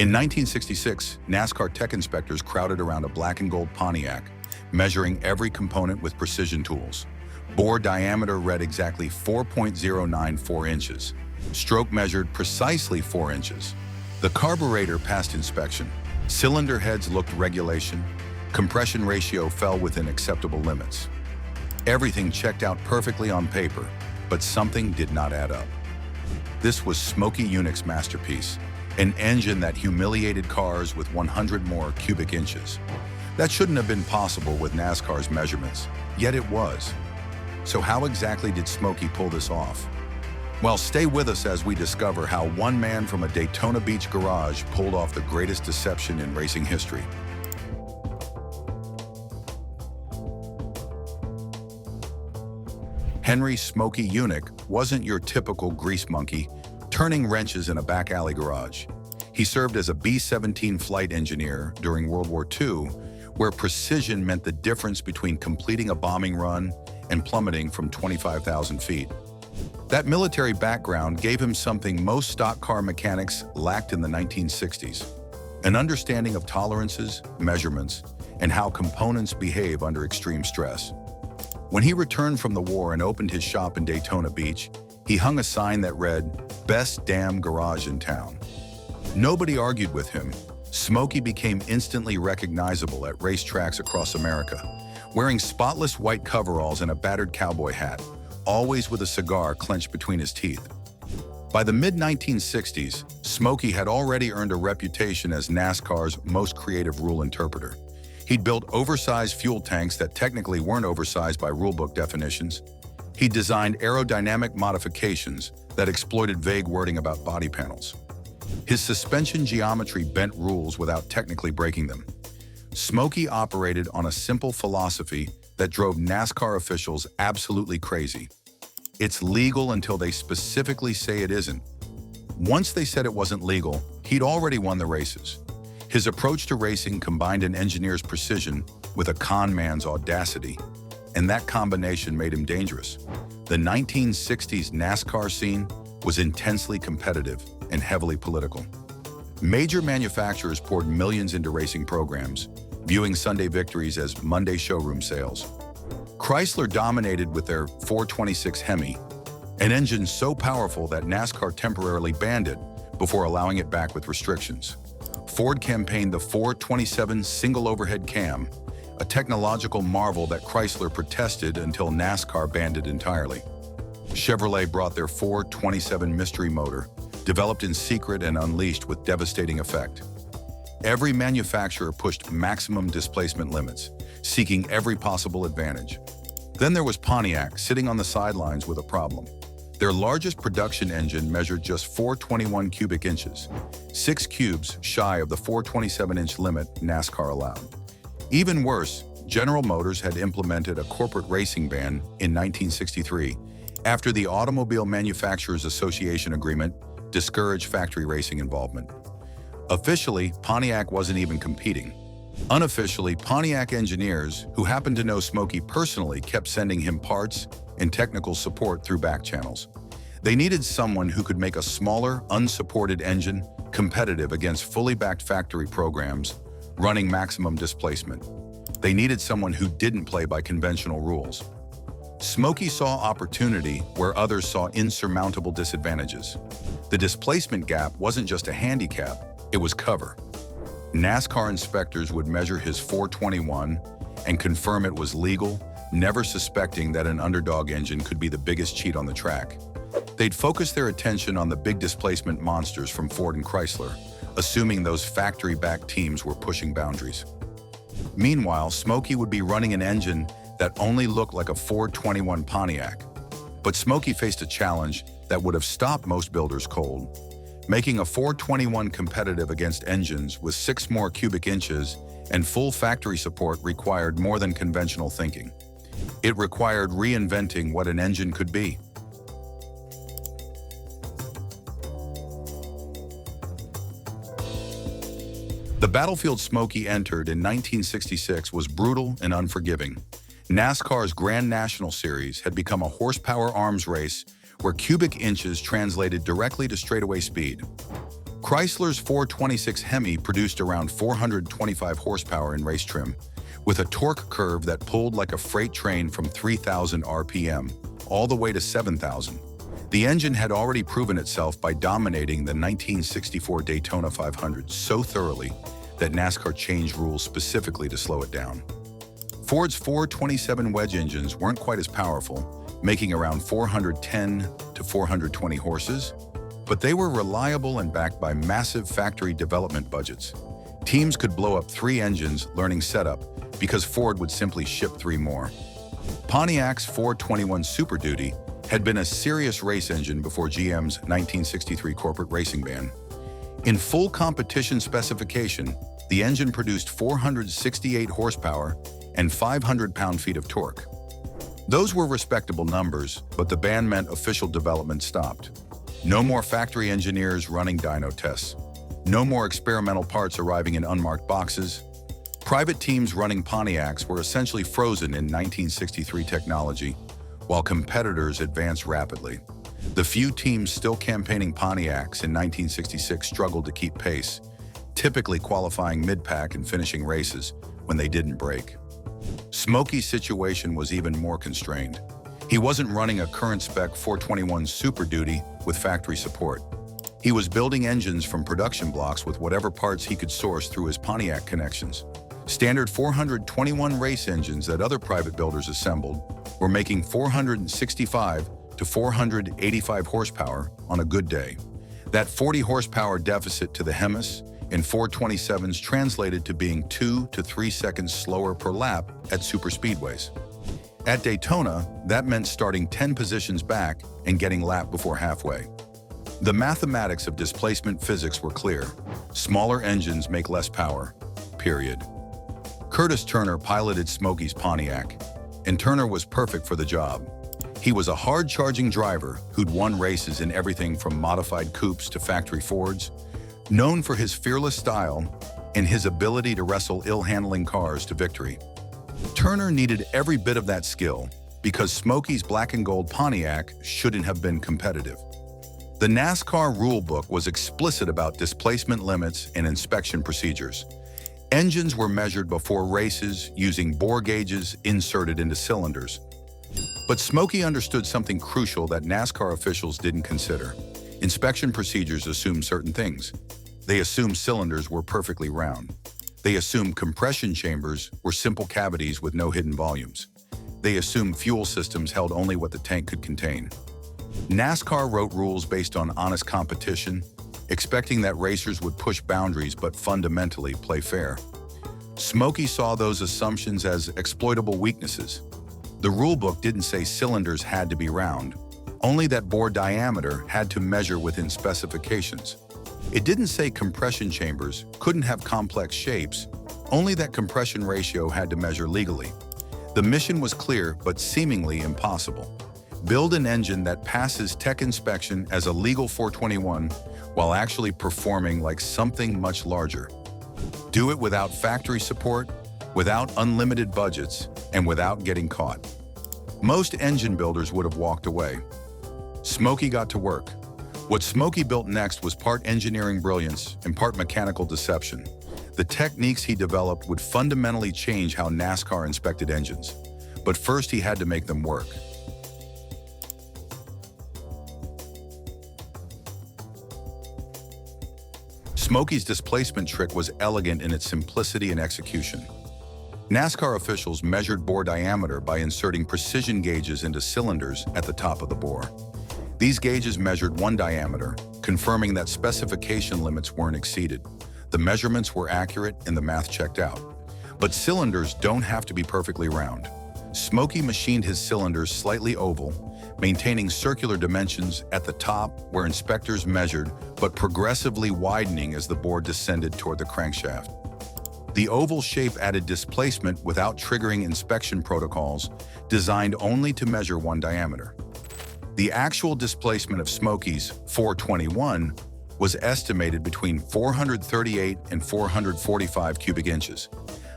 In 1966, NASCAR tech inspectors crowded around a black and gold Pontiac, measuring every component with precision tools. Bore diameter read exactly 4.094 inches. Stroke measured precisely 4 inches. The carburetor passed inspection. Cylinder heads looked regulation. Compression ratio fell within acceptable limits. Everything checked out perfectly on paper, but something did not add up. This was Smokey Yunick's masterpiece, an engine that humiliated cars with 100 more cubic inches. That shouldn't have been possible with NASCAR's measurements, yet it was. So how exactly did Smokey pull this off? Well, stay with us as we discover how one man from a Daytona Beach garage pulled off the greatest deception in racing history. Henry Smokey Yunick wasn't your typical grease monkey turning wrenches in a back alley garage. He served as a B-17 flight engineer during World War II, where precision meant the difference between completing a bombing run and plummeting from 25,000 feet. That military background gave him something most stock car mechanics lacked in the 1960s: an understanding of tolerances, measurements, and how components behave under extreme stress. When he returned from the war and opened his shop in Daytona Beach, he hung a sign that read, "Best damn garage in town." Nobody argued with him. Smokey became instantly recognizable at racetracks across America, wearing spotless white coveralls and a battered cowboy hat, always with a cigar clenched between his teeth. By the mid-1960s, Smokey had already earned a reputation as NASCAR's most creative rule interpreter. He'd built oversized fuel tanks that technically weren't oversized by rulebook definitions. He designed aerodynamic modifications that exploited vague wording about body panels. His suspension geometry bent rules without technically breaking them. Smokey operated on a simple philosophy that drove NASCAR officials absolutely crazy. It's legal until they specifically say it isn't. Once they said it wasn't legal, he'd already won the races. His approach to racing combined an engineer's precision with a con man's audacity, and that combination made him dangerous. The 1960s NASCAR scene was intensely competitive and heavily political. Major manufacturers poured millions into racing programs, viewing Sunday victories as Monday showroom sales. Chrysler dominated with their 426 Hemi, an engine so powerful that NASCAR temporarily banned it before allowing it back with restrictions. Ford campaigned the 427 single overhead cam, a technological marvel that Chrysler protested until NASCAR banned it entirely. Chevrolet brought their 427 mystery motor, developed in secret and unleashed with devastating effect. Every manufacturer pushed maximum displacement limits, seeking every possible advantage. Then there was Pontiac, sitting on the sidelines with a problem. Their largest production engine measured just 421 cubic inches, 6 cubes shy of the 427-inch limit NASCAR allowed. Even worse, General Motors had implemented a corporate racing ban in 1963 after the Automobile Manufacturers Association agreement discouraged factory racing involvement. Officially, Pontiac wasn't even competing. Unofficially, Pontiac engineers, who happened to know Smokey personally, kept sending him parts and technical support through back channels. They needed someone who could make a smaller, unsupported engine competitive against fully backed factory programs running maximum displacement. They needed someone who didn't play by conventional rules. Smokey saw opportunity where others saw insurmountable disadvantages. The displacement gap wasn't just a handicap, it was cover. NASCAR inspectors would measure his 421 and confirm it was legal, never suspecting that an underdog engine could be the biggest cheat on the track. They'd focus their attention on the big displacement monsters from Ford and Chrysler, assuming those factory-backed teams were pushing boundaries. Meanwhile, Smokey would be running an engine that only looked like a 421 Pontiac. But Smokey faced a challenge that would have stopped most builders cold. Making a 421 competitive against engines with 6 more cubic inches and full factory support required more than conventional thinking. It required reinventing what an engine could be. The battlefield Smokey entered in 1966 was brutal and unforgiving. NASCAR's Grand National Series had become a horsepower arms race where cubic inches translated directly to straightaway speed. Chrysler's 426 Hemi produced around 425 horsepower in race trim, with a torque curve that pulled like a freight train from 3,000 RPM all the way to 7,000. The engine had already proven itself by dominating the 1964 Daytona 500 so thoroughly that NASCAR changed rules specifically to slow it down. Ford's 427 wedge engines weren't quite as powerful, making around 410 to 420 horses, but they were reliable and backed by massive factory development budgets. Teams could blow up 3 engines learning setup because Ford would simply ship 3 more. Pontiac's 421 Super Duty had been a serious race engine before GM's 1963 corporate racing ban. In full competition specification, the engine produced 468 horsepower and 500 pound-feet of torque. Those were respectable numbers, but the ban meant official development stopped. No more factory engineers running dyno tests. No more experimental parts arriving in unmarked boxes. Private teams running Pontiacs were essentially frozen in 1963 technology, while competitors advanced rapidly. The few teams still campaigning Pontiacs in 1966 struggled to keep pace, typically qualifying mid-pack and finishing races when they didn't break. Smokey's situation was even more constrained. He wasn't running a current spec 421 Super Duty with factory support. He was building engines from production blocks with whatever parts he could source through his Pontiac connections. Standard 421 race engines that other private builders assembled were making 465 to 485 horsepower on a good day. That 40 horsepower deficit to the Hemis in 427s translated to being 2 to 3 seconds slower per lap at superspeedways. At Daytona, that meant starting 10 positions back and getting lapped before halfway. The mathematics of displacement physics were clear. Smaller engines make less power, period. Curtis Turner piloted Smokey's Pontiac, and Turner was perfect for the job. He was a hard-charging driver who'd won races in everything from modified coupes to factory Fords, known for his fearless style and his ability to wrestle ill-handling cars to victory. Turner needed every bit of that skill because Smokey's black and gold Pontiac shouldn't have been competitive. The NASCAR rulebook was explicit about displacement limits and inspection procedures. Engines were measured before races using bore gauges inserted into cylinders. But Smokey understood something crucial that NASCAR officials didn't consider. Inspection procedures assume certain things. They assumed cylinders were perfectly round. They assumed compression chambers were simple cavities with no hidden volumes. They assumed fuel systems held only what the tank could contain. NASCAR wrote rules based on honest competition, expecting that racers would push boundaries but fundamentally play fair. Smokey saw those assumptions as exploitable weaknesses. The rulebook didn't say cylinders had to be round, only that bore diameter had to measure within specifications. It didn't say compression chambers couldn't have complex shapes, only that compression ratio had to measure legally. The mission was clear but seemingly impossible. Build an engine that passes tech inspection as a legal 421 while actually performing like something much larger. Do it without factory support, without unlimited budgets, and without getting caught. Most engine builders would have walked away. Smokey got to work. What Smokey built next was part engineering brilliance and part mechanical deception. The techniques he developed would fundamentally change how NASCAR inspected engines. But first he had to make them work. Smokey's displacement trick was elegant in its simplicity and execution. NASCAR officials measured bore diameter by inserting precision gauges into cylinders at the top of the bore. These gauges measured one diameter, confirming that specification limits weren't exceeded. The measurements were accurate and the math checked out. But cylinders don't have to be perfectly round. Smokey machined his cylinders slightly oval, maintaining circular dimensions at the top where inspectors measured, but progressively widening as the bore descended toward the crankshaft. The oval shape added displacement without triggering inspection protocols designed only to measure one diameter. The actual displacement of Smokey's 421 was estimated between 438 and 445 cubic inches,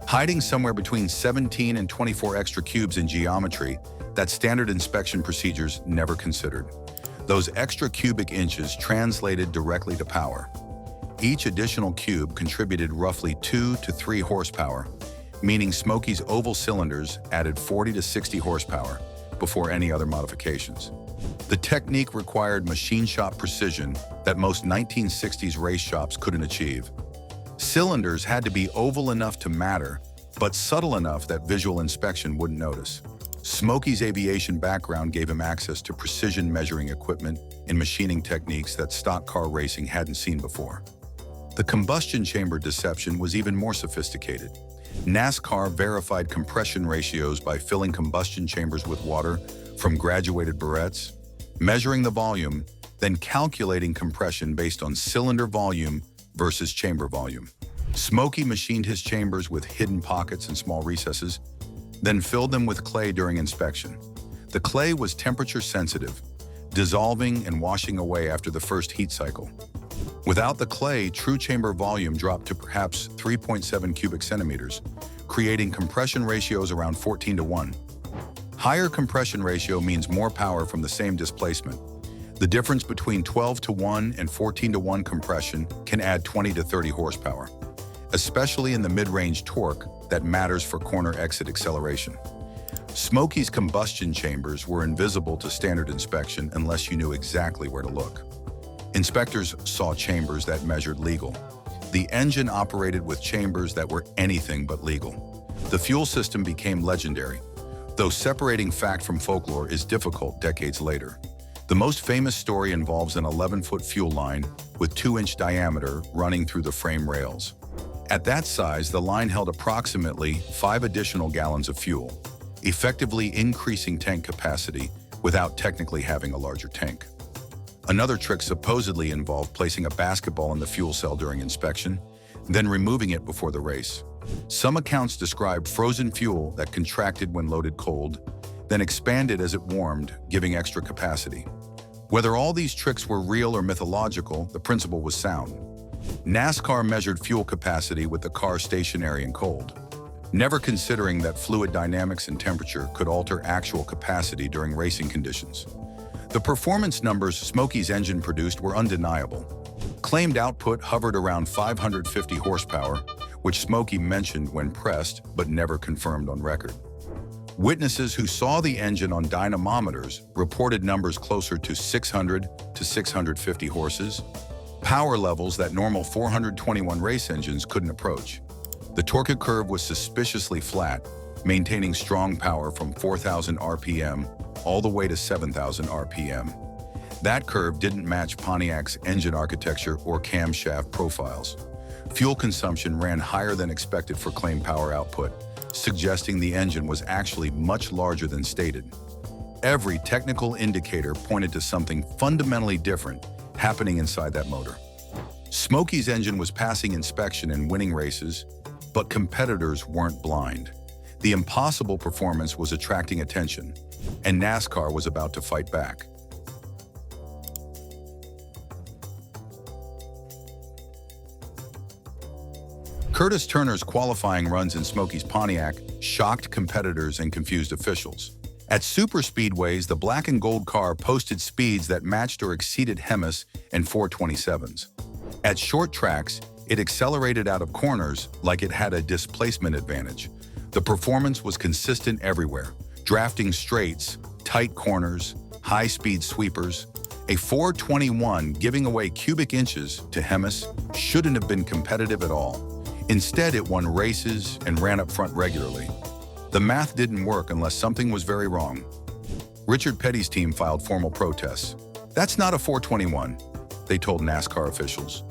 hiding somewhere between 17 and 24 extra cubes in geometry that standard inspection procedures never considered. Those extra cubic inches translated directly to power. Each additional cube contributed roughly 2 to 3 horsepower, meaning Smokey's oval cylinders added 40 to 60 horsepower before any other modifications. The technique required machine shop precision that most 1960s race shops couldn't achieve. Cylinders had to be oval enough to matter, but subtle enough that visual inspection wouldn't notice. Smokey's aviation background gave him access to precision measuring equipment and machining techniques that stock car racing hadn't seen before. The combustion chamber deception was even more sophisticated. NASCAR verified compression ratios by filling combustion chambers with water from graduated barrettes, measuring the volume, then calculating compression based on cylinder volume versus chamber volume. Smokey machined his chambers with hidden pockets and small recesses, then filled them with clay during inspection. The clay was temperature sensitive, dissolving and washing away after the first heat cycle. Without the clay, true chamber volume dropped to perhaps 3.7 cubic centimeters, creating compression ratios around 14 to 1. Higher compression ratio means more power from the same displacement. The difference between 12 to 1 and 14 to 1 compression can add 20 to 30 horsepower, especially in the mid-range torque that matters for corner exit acceleration. Smokey's combustion chambers were invisible to standard inspection unless you knew exactly where to look. Inspectors saw chambers that measured legal. The engine operated with chambers that were anything but legal. The fuel system became legendary, though separating fact from folklore is difficult decades later. The most famous story involves an 11-foot fuel line with 2-inch diameter running through the frame rails. At that size, the line held approximately 5 additional gallons of fuel, effectively increasing tank capacity without technically having a larger tank. Another trick supposedly involved placing a basketball in the fuel cell during inspection, then removing it before the race. Some accounts describe frozen fuel that contracted when loaded cold, then expanded as it warmed, giving extra capacity. Whether all these tricks were real or mythological, the principle was sound. NASCAR measured fuel capacity with the car stationary and cold, never considering that fluid dynamics and temperature could alter actual capacity during racing conditions. The performance numbers Smokey's engine produced were undeniable. Claimed output hovered around 550 horsepower, which Smokey mentioned when pressed but never confirmed on record. Witnesses who saw the engine on dynamometers reported numbers closer to 600 to 650 horses, power levels that normal 421 race engines couldn't approach. The torque curve was suspiciously flat, maintaining strong power from 4,000 RPM all the way to 7,000 RPM. That curve didn't match Pontiac's engine architecture or camshaft profiles. Fuel consumption ran higher than expected for claimed power output, suggesting the engine was actually much larger than stated. Every technical indicator pointed to something fundamentally different happening inside that motor. Smokey's engine was passing inspection and winning races, but competitors weren't blind. The impossible performance was attracting attention, and NASCAR was about to fight back. Curtis Turner's qualifying runs in Smokey's Pontiac shocked competitors and confused officials. At superspeedways, the black and gold car posted speeds that matched or exceeded Hemis and 427s. At short tracks, it accelerated out of corners like it had a displacement advantage. The performance was consistent everywhere: drafting straights, tight corners, high-speed sweepers. A 421 giving away cubic inches to Hemis shouldn't have been competitive at all. Instead, it won races and ran up front regularly. The math didn't work unless something was very wrong. Richard Petty's team filed formal protests. "That's not a 421, they told NASCAR officials.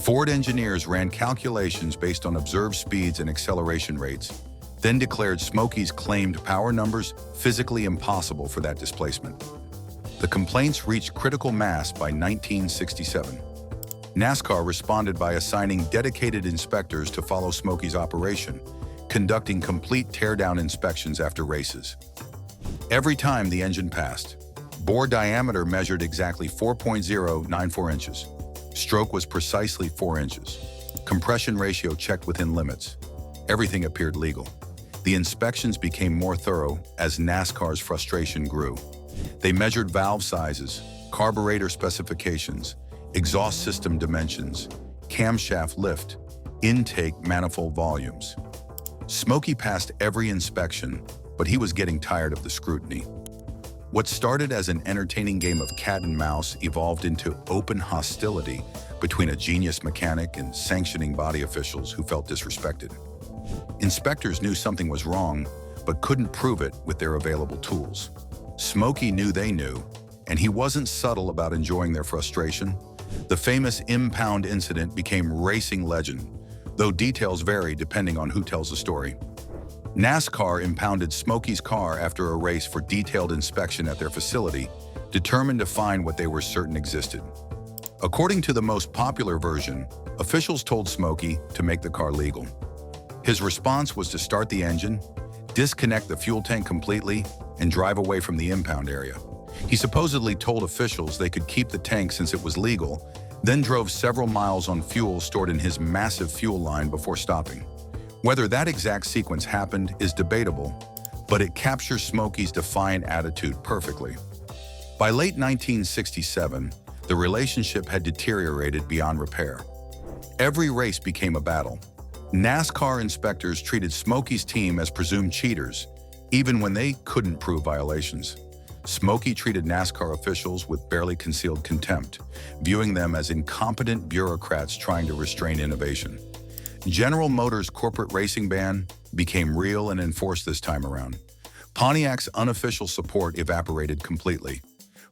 Ford engineers ran calculations based on observed speeds and acceleration rates, then declared Smokey's claimed power numbers physically impossible for that displacement. The complaints reached critical mass by 1967. NASCAR responded by assigning dedicated inspectors to follow Smokey's operation, conducting complete teardown inspections after races. Every time the engine passed, bore diameter measured exactly 4.094 inches. Stroke was precisely 4 inches. Compression ratio checked within limits. Everything appeared legal. The inspections became more thorough as NASCAR's frustration grew. They measured valve sizes, carburetor specifications, exhaust system dimensions, camshaft lift, intake manifold volumes. Smokey passed every inspection, but he was getting tired of the scrutiny. What started as an entertaining game of cat and mouse evolved into open hostility between a genius mechanic and sanctioning body officials who felt disrespected. Inspectors knew something was wrong, but couldn't prove it with their available tools. Smokey knew they knew, and he wasn't subtle about enjoying their frustration. The famous impound incident became racing legend, though details vary depending on who tells the story. NASCAR impounded Smokey's car after a race for detailed inspection at their facility, determined to find what they were certain existed. According to the most popular version, officials told Smokey to make the car legal. His response was to start the engine, disconnect the fuel tank completely, and drive away from the impound area. He supposedly told officials they could keep the tank since it was legal, then drove several miles on fuel stored in his massive fuel line before stopping. Whether that exact sequence happened is debatable, but it captures Smokey's defiant attitude perfectly. By late 1967, the relationship had deteriorated beyond repair. Every race became a battle. NASCAR inspectors treated Smokey's team as presumed cheaters, even when they couldn't prove violations. Smokey treated NASCAR officials with barely concealed contempt, viewing them as incompetent bureaucrats trying to restrain innovation. General Motors' corporate racing ban became real and enforced this time around. Pontiac's unofficial support evaporated completely.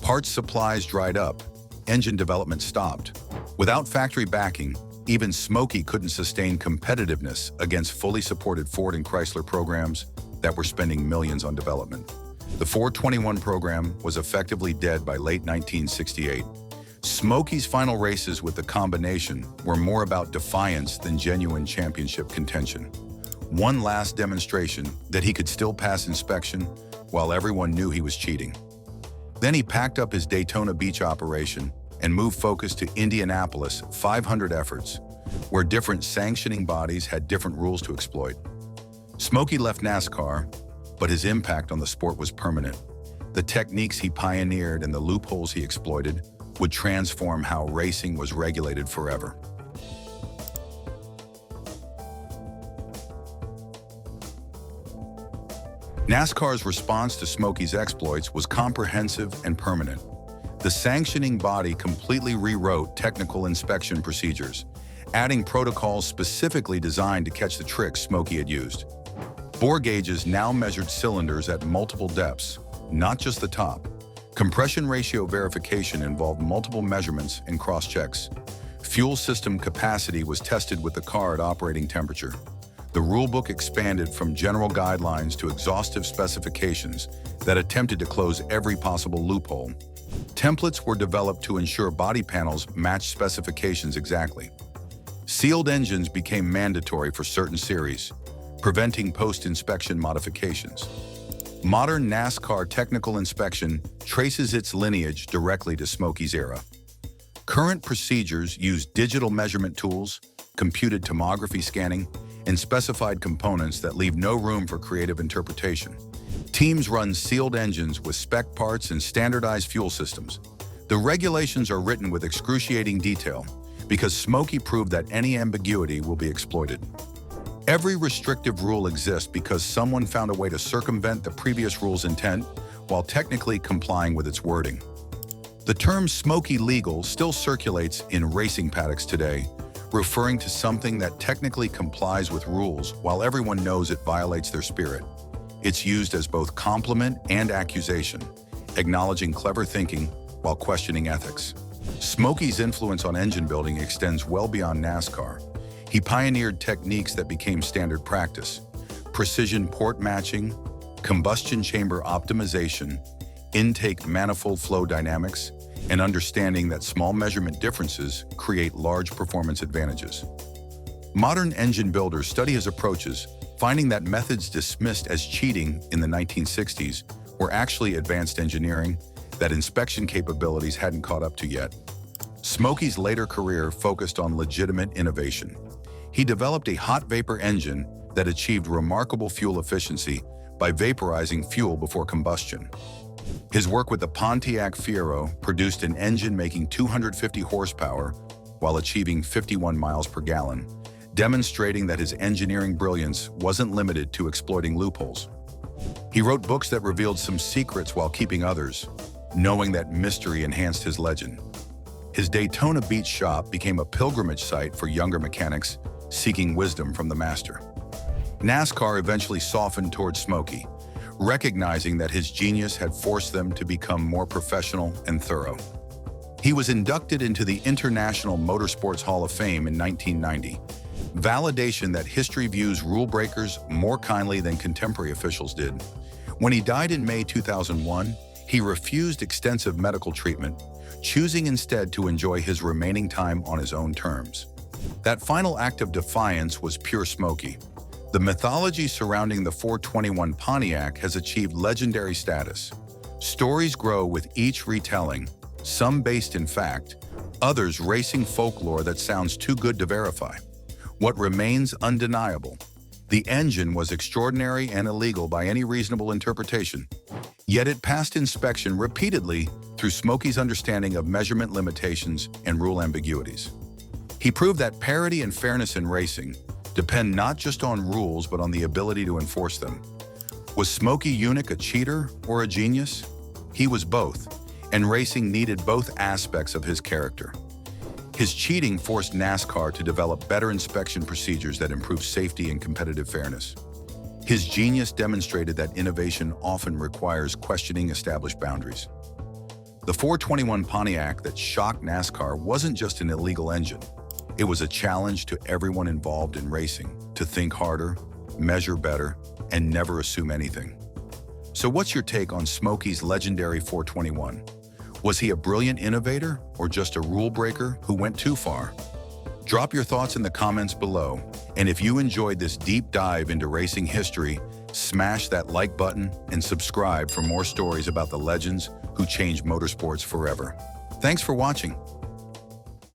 Parts supplies dried up, engine development stopped. Without factory backing, even Smokey couldn't sustain competitiveness against fully supported Ford and Chrysler programs that were spending millions on development. The 421 program was effectively dead by late 1968. Smokey's final races with the combination were more about defiance than genuine championship contention. One last demonstration that he could still pass inspection while everyone knew he was cheating. Then he packed up his Daytona Beach operation and moved focus to Indianapolis 500 efforts, where different sanctioning bodies had different rules to exploit. Smokey left NASCAR, but his impact on the sport was permanent. The techniques he pioneered and the loopholes he exploited would transform how racing was regulated forever. NASCAR's response to Smokey's exploits was comprehensive and permanent. The sanctioning body completely rewrote technical inspection procedures, adding protocols specifically designed to catch the tricks Smokey had used. Bore gauges now measured cylinders at multiple depths, not just the top. Compression ratio verification involved multiple measurements and cross-checks. Fuel system capacity was tested with the car at operating temperature. The rulebook expanded from general guidelines to exhaustive specifications that attempted to close every possible loophole. Templates were developed to ensure body panels matched specifications exactly. Sealed engines became mandatory for certain series, preventing post-inspection modifications. Modern NASCAR technical inspection traces its lineage directly to Smokey's era. Current procedures use digital measurement tools, computed tomography scanning, and specified components that leave no room for creative interpretation. Teams run sealed engines with spec parts and standardized fuel systems. The regulations are written with excruciating detail because Smokey proved that any ambiguity will be exploited. Every restrictive rule exists because someone found a way to circumvent the previous rule's intent while technically complying with its wording. The term Smokey legal still circulates in racing paddocks today, referring to something that technically complies with rules while everyone knows it violates their spirit. It's used as both compliment and accusation, acknowledging clever thinking while questioning ethics. Smokey's influence on engine building extends well beyond NASCAR. He pioneered techniques that became standard practice: precision port matching, combustion chamber optimization, intake manifold flow dynamics, and understanding that small measurement differences create large performance advantages. Modern engine builders study his approaches, finding that methods dismissed as cheating in the 1960s were actually advanced engineering that inspection capabilities hadn't caught up to yet. Smokey's later career focused on legitimate innovation. He developed a hot vapor engine that achieved remarkable fuel efficiency by vaporizing fuel before combustion. His work with the Pontiac Fiero produced an engine making 250 horsepower while achieving 51 miles per gallon, demonstrating that his engineering brilliance wasn't limited to exploiting loopholes. He wrote books that revealed some secrets while keeping others, knowing that mystery enhanced his legend. His Daytona Beach shop became a pilgrimage site for younger mechanics seeking wisdom from the master. NASCAR eventually softened towards Smokey, recognizing that his genius had forced them to become more professional and thorough. He was inducted into the International Motorsports Hall of Fame in 1990, validation that history views rule breakers more kindly than contemporary officials did. When he died in May 2001, he refused extensive medical treatment, choosing instead to enjoy his remaining time on his own terms. That final act of defiance was pure Smokey. The mythology surrounding the 421 Pontiac has achieved legendary status. Stories grow with each retelling, some based in fact, others racing folklore that sounds too good to verify. What remains undeniable? The engine was extraordinary and illegal by any reasonable interpretation, yet it passed inspection repeatedly through Smokey's understanding of measurement limitations and rule ambiguities. He proved that parity and fairness in racing depend not just on rules but on the ability to enforce them. Was Smokey Yunick a cheater or a genius? He was both, and racing needed both aspects of his character. His cheating forced NASCAR to develop better inspection procedures that improved safety and competitive fairness. His genius demonstrated that innovation often requires questioning established boundaries. The 421 Pontiac that shocked NASCAR wasn't just an illegal engine. It was a challenge to everyone involved in racing to think harder, measure better, and never assume anything. So what's your take on Smokey's legendary 421? Was he a brilliant innovator or just a rule breaker who went too far? Drop your thoughts in the comments below, and if you enjoyed this deep dive into racing history, smash that like button and subscribe for more stories about the legends who changed motorsports forever. Thanks for watching.